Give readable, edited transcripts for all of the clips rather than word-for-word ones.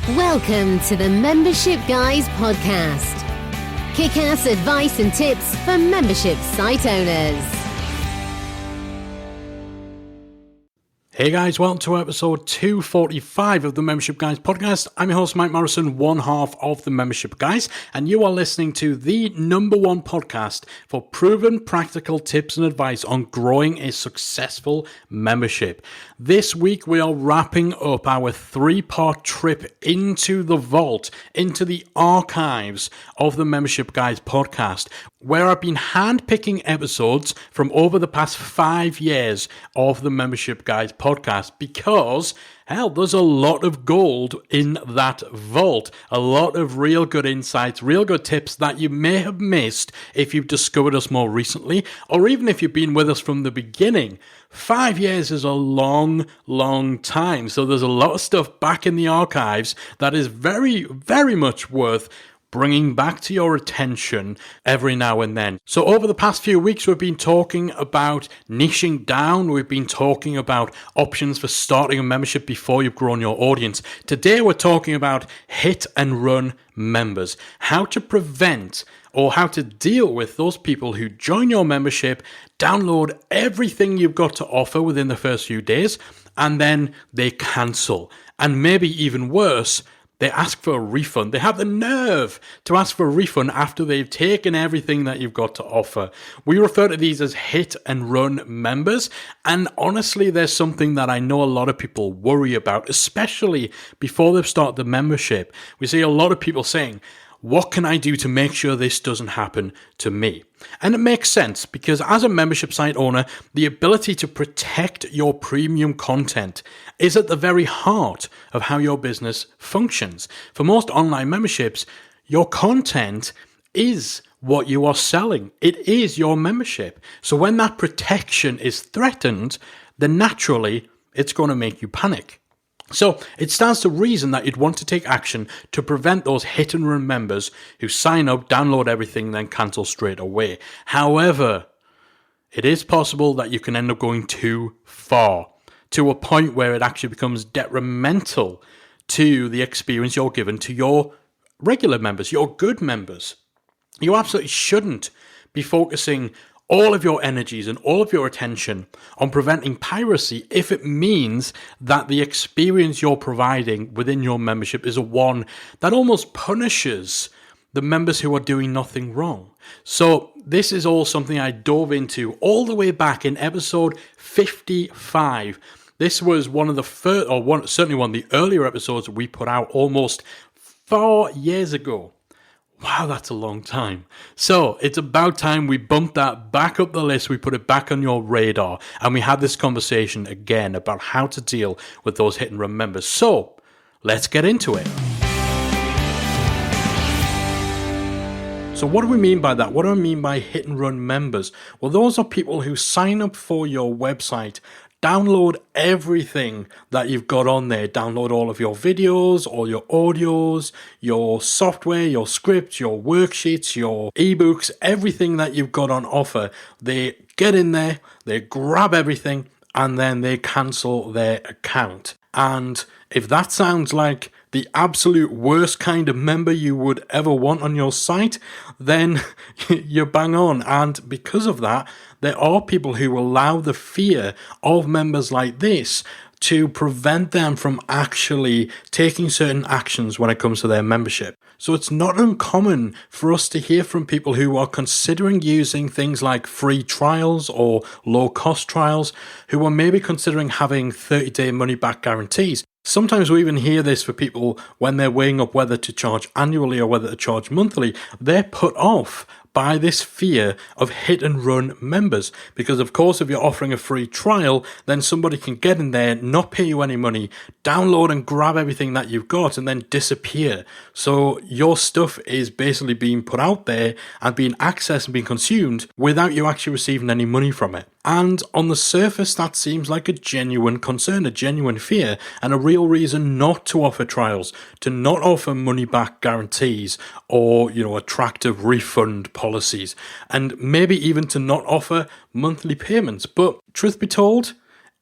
Welcome to the Membership Guys podcast. Kick-ass advice and tips for membership site owners. Hey guys, welcome to episode 245 of the Membership Guys podcast. I'm your host Mike Morrison, one half of the Membership Guys, and you are listening to the number one podcast for proven practical tips and advice on growing a successful membership. This week we are wrapping up our three-part trip into the vault, into the archives of the Membership Guys podcast, where I've been handpicking episodes from over the past 5 years of the Membership Guys podcast because, hell, there's a lot of gold in that vault. A lot of real good insights, real good tips that you may have missed if you've discovered us more recently, or even if you've been with us from the beginning. 5 years is a long, long time. So there's a lot of stuff back in the archives that is very, very much worth bringing back to your attention every now and then. So over the past few weeks, we've been talking about niching down. We've been talking about options for starting a membership before you've grown your audience. Today, we're talking about hit and run members, how to prevent or how to deal with those people who join your membership, download everything you've got to offer within the first few days, and then they cancel. And maybe even worse, they ask for a refund. They have the nerve to ask for a refund after they've taken everything that you've got to offer. We refer to these as hit and run members. And honestly, there's something that I know a lot of people worry about, especially before they've started the membership. We see a lot of people saying, what can I do to make sure this doesn't happen to me? And it makes sense because as a membership site owner, the ability to protect your premium content is at the very heart of how your business functions. For most online memberships, your content is what you are selling. It is your membership. So when that protection is threatened, then naturally it's going to make you panic. So it stands to reason that you'd want to take action to prevent those hit and run members who sign up, download everything, then cancel straight away. However, it is possible that you can end up going too far to a point where it actually becomes detrimental to the experience you're given to your regular members, your good members. You absolutely shouldn't be focusing all of your energies and all of your attention on preventing piracy if it means that the experience you're providing within your membership is a one that almost punishes the members who are doing nothing wrong. So this is all something I dove into all the way back in episode 55. This was one of the first, or certainly one of the earlier episodes we put out almost 4 years ago. Wow, that's a long time. So it's about time we bumped that back up the list. We put it back on your radar and we had this conversation again about how to deal with those hit and run members. So let's get into it. So what do we mean by that? What do I mean by hit and run members? Well, those are people who sign up for your website, download everything that you've got on there. Download all of your videos, all your audios, your software, your scripts, your worksheets, your ebooks, everything that you've got on offer. They get in there, they grab everything, and then they cancel their account. And if that sounds like the absolute worst kind of member you would ever want on your site, then you're bang on. And because of that, there are people who allow the fear of members like this to prevent them from actually taking certain actions when it comes to their membership. So it's not uncommon for us to hear from people who are considering using things like free trials or low-cost trials, who are maybe considering having 30-day money-back guarantees. Sometimes we even hear this for people when they're weighing up whether to charge annually or whether to charge monthly. They're put off by this fear of hit and run members. Because of course, if you're offering a free trial, then somebody can get in there, not pay you any money, download and grab everything that you've got and then disappear. So your stuff is basically being put out there and being accessed and being consumed without you actually receiving any money from it. And on the surface, that seems like a genuine concern, a genuine fear, and a real reason not to offer trials, to not offer money-back guarantees or, attractive refund policies, and maybe even to not offer monthly payments. But truth be told,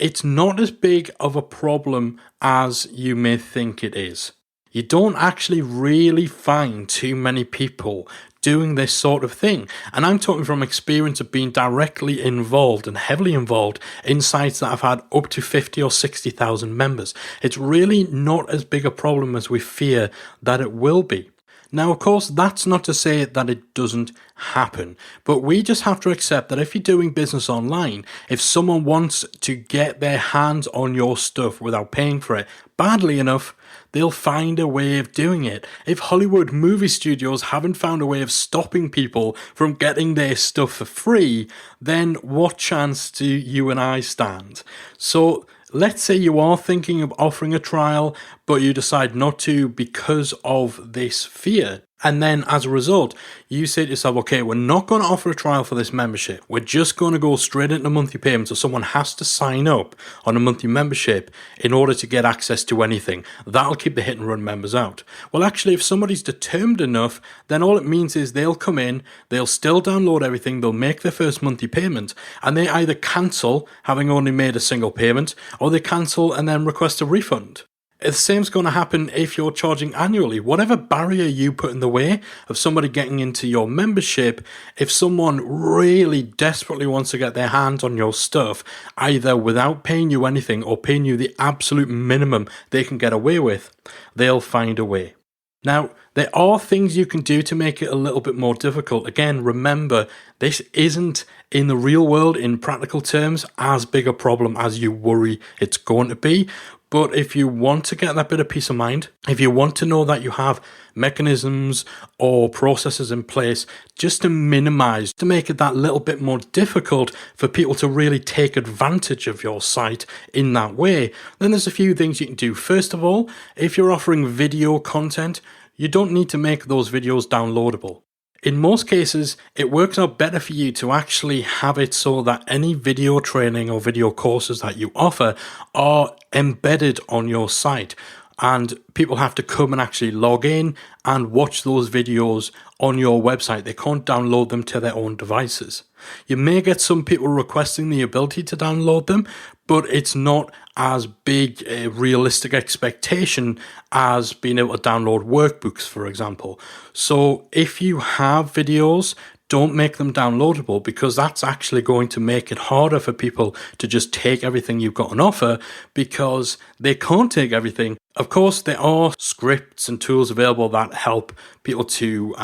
it's not as big of a problem as you may think it is. You don't actually really find too many people doing this sort of thing. And I'm talking from experience of being directly involved and heavily involved in sites that have had up to 50 or 60,000 members. It's really not as big a problem as we fear that it will be. Now, of course, that's not to say that it doesn't happen, but we just have to accept that if you're doing business online, if someone wants to get their hands on your stuff without paying for it badly enough, they'll find a way of doing it. If Hollywood movie studios haven't found a way of stopping people from getting their stuff for free, then what chance do you and I stand? So let's say you are thinking of offering a trial, but you decide not to because of this fear. And then as a result, you say to yourself, okay, we're not going to offer a trial for this membership. We're just going to go straight into monthly payments. So someone has to sign up on a monthly membership in order to get access to anything. That'll keep the hit and run members out. Well, actually, if somebody's determined enough, then all it means is they'll come in, they'll still download everything, they'll make their first monthly payment, and they either cancel, having only made a single payment, or they cancel and then request a refund. The same's going to happen if you're charging annually. Whatever barrier you put in the way of somebody getting into your membership, if someone really desperately wants to get their hands on your stuff, either without paying you anything or paying you the absolute minimum they can get away with, they'll find a way. Now, there are things you can do to make it a little bit more difficult. Again, remember, this isn't in the real world, in practical terms, as big a problem as you worry it's going to be. But if you want to get that bit of peace of mind, if you want to know that you have mechanisms or processes in place just to minimize, to make it that little bit more difficult for people to really take advantage of your site in that way, then there's a few things you can do. First of all, if you're offering video content, you don't need to make those videos downloadable. In most cases, it works out better for you to actually have it so that any video training or video courses that you offer are embedded on your site, and people have to come and actually log in and watch those videos on your website. They can't download them to their own devices. You may get some people requesting the ability to download them, but it's not as big a realistic expectation as being able to download workbooks, for example. So if you have videos, don't make them downloadable, because that's actually going to make it harder for people to just take everything you've got on offer, because they can't take everything. Of course, there are scripts and tools available that help people to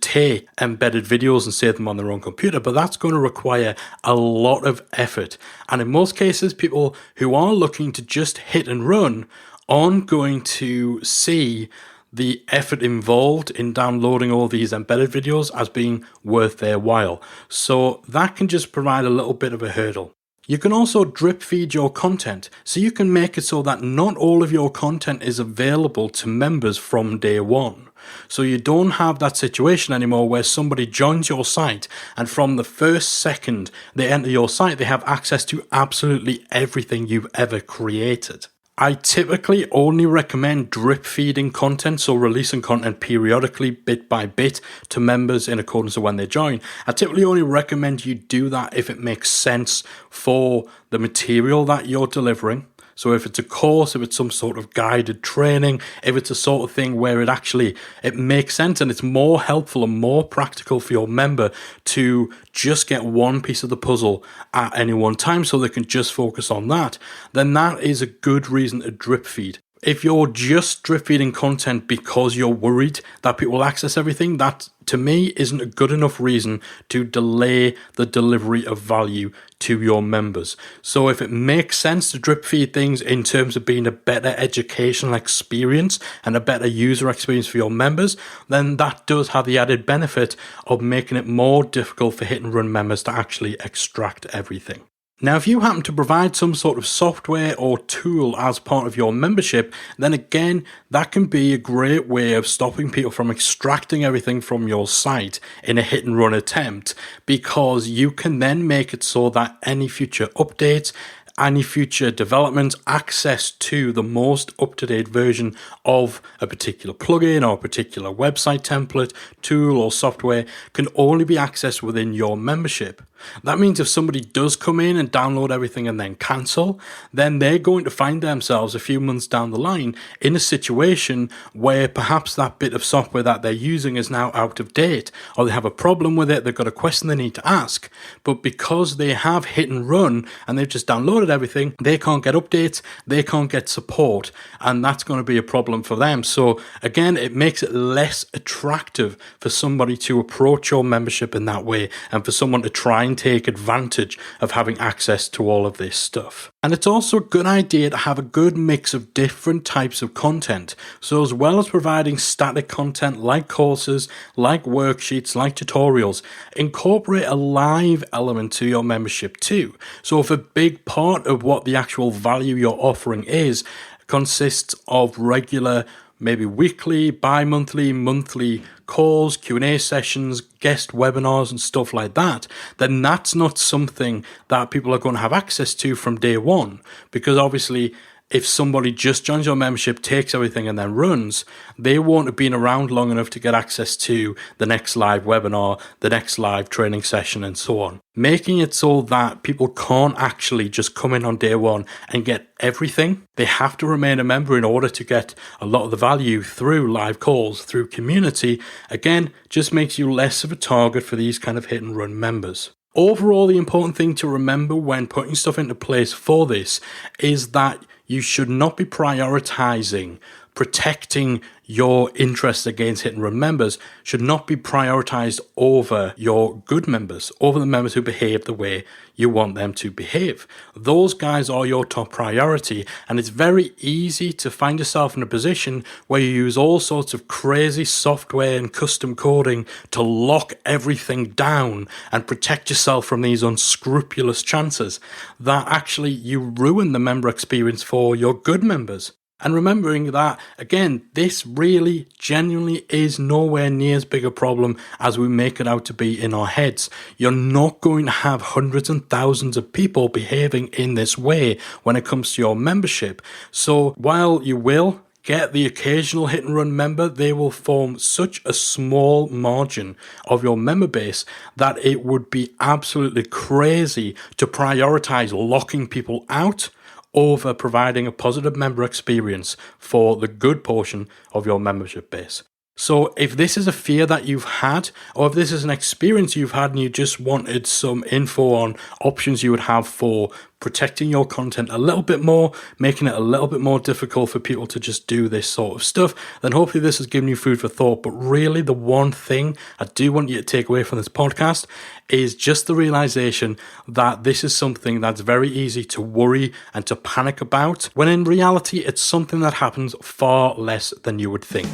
take embedded videos and save them on their own computer, but that's going to require a lot of effort. And in most cases, people who are looking to just hit and run aren't going to see the effort involved in downloading all these embedded videos as being worth their while. So that can just provide a little bit of a hurdle. You can also drip feed your content, so you can make it so that not all of your content is available to members from day one. So you don't have that situation anymore where somebody joins your site and from the first second they enter your site, they have access to absolutely everything you've ever created. I typically only recommend drip feeding content, so releasing content periodically, bit by bit, to members in accordance with when they join. I typically only recommend you do that if it makes sense for the material that you're delivering. So if it's a course, if it's some sort of guided training, if it's a sort of thing where it makes sense and it's more helpful and more practical for your member to just get one piece of the puzzle at any one time so they can just focus on that, then that is a good reason to drip feed. If you're just drip feeding content because you're worried that people will access everything, that to me isn't a good enough reason to delay the delivery of value to your members. So if it makes sense to drip feed things in terms of being a better educational experience and a better user experience for your members, then that does have the added benefit of making it more difficult for hit and run members to actually extract everything. Now, if you happen to provide some sort of software or tool as part of your membership, then again, that can be a great way of stopping people from extracting everything from your site in a hit and run attempt, because you can then make it so that any future updates, any future development, access to the most up-to-date version of a particular plugin or a particular website template, tool or software can only be accessed within your membership. That means if somebody does come in and download everything and then cancel, then they're going to find themselves a few months down the line in a situation where perhaps that bit of software that they're using is now out of date, or they have a problem with it, they've got a question they need to ask, but because they have hit and run and they've just downloaded everything, they can't get updates, they can't get support, and that's going to be a problem for them. So again, it makes it less attractive for somebody to approach your membership in that way, and for someone to try and take advantage of having access to all of this stuff. And it's also a good idea to have a good mix of different types of content. So as well as providing static content like courses, like worksheets, like tutorials, incorporate a live element to your membership too. So if a big part of what the actual value you're offering is consists of regular, maybe weekly, bi-monthly, monthly calls, Q&A sessions, guest webinars and stuff like that, then that's not something that people are going to have access to from day one. Because obviously, if somebody just joins your membership, takes everything and then runs, they won't have been around long enough to get access to the next live webinar, the next live training session, and so on. Making it so that people can't actually just come in on day one and get everything. They have to remain a member in order to get a lot of the value through live calls, through community. Again, just makes you less of a target for these kind of hit and run members. Overall, the important thing to remember when putting stuff into place for this is that you should not be prioritizing protecting your interests against hit and run members, should not be prioritized over your good members, over the members who behave the way you want them to behave. Those guys are your top priority, and it's very easy to find yourself in a position where you use all sorts of crazy software and custom coding to lock everything down and protect yourself from these unscrupulous chances that actually you ruin the member experience for your good members. And remembering that, again, this really genuinely is nowhere near as big a problem as we make it out to be in our heads. You're not going to have hundreds and thousands of people behaving in this way when it comes to your membership. So while you will get the occasional hit and run member, they will form such a small margin of your member base that it would be absolutely crazy to prioritize locking people out over providing a positive member experience for the good portion of your membership base. So if this is a fear that you've had, or if this is an experience you've had and you just wanted some info on options you would have for protecting your content a little bit more, making it a little bit more difficult for people to just do this sort of stuff, then hopefully this has given you food for thought. But really the one thing I do want you to take away from this podcast is just the realization that this is something that's very easy to worry and to panic about, when in reality it's something that happens far less than you would think.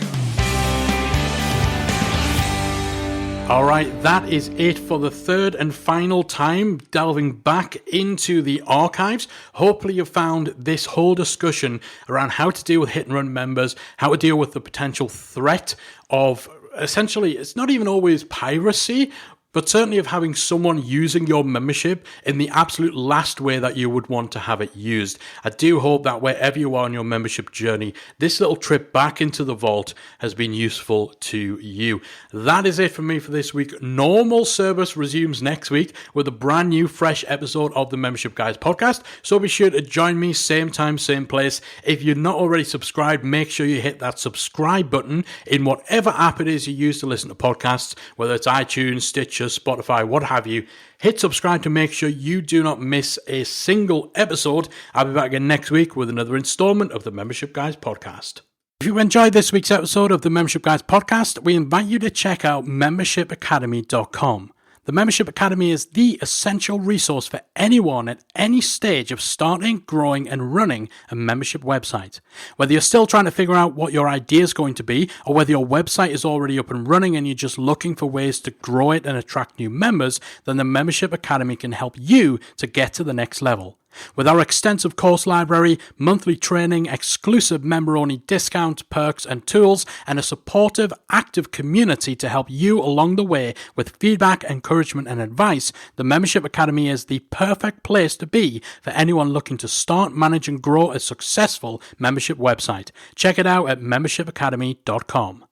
Alright, that is it for the third and final time delving back into the archives. Hopefully you found this whole discussion around how to deal with hit and run members, how to deal with the potential threat of, essentially, it's not even always piracy, but certainly of having someone using your membership in the absolute last way that you would want to have it used. I do hope that wherever you are on your membership journey, this little trip back into the vault has been useful to you. That is it for me for this week. Normal service resumes next week with a brand new, fresh episode of the Membership Guys podcast. So be sure to join me, same time, same place. If you're not already subscribed, make sure you hit that subscribe button in whatever app it is you use to listen to podcasts, whether it's iTunes, Stitcher, Spotify, what have you. Hit subscribe to make sure you do not miss a single episode. I'll be back again next week with another installment of the Membership Guys podcast. If you enjoyed this week's episode of the Membership Guys podcast, we invite you to check out membershipacademy.com. The Membership Academy is the essential resource for anyone at any stage of starting, growing, and running a membership website. Whether you're still trying to figure out what your idea is going to be, or whether your website is already up and running and you're just looking for ways to grow it and attract new members, then the Membership Academy can help you to get to the next level. With our extensive course library, monthly training, exclusive member-only discounts, perks and tools, and a supportive, active community to help you along the way with feedback, encouragement and advice, the Membership Academy is the perfect place to be for anyone looking to start, manage and grow a successful membership website. Check it out at membershipacademy.com.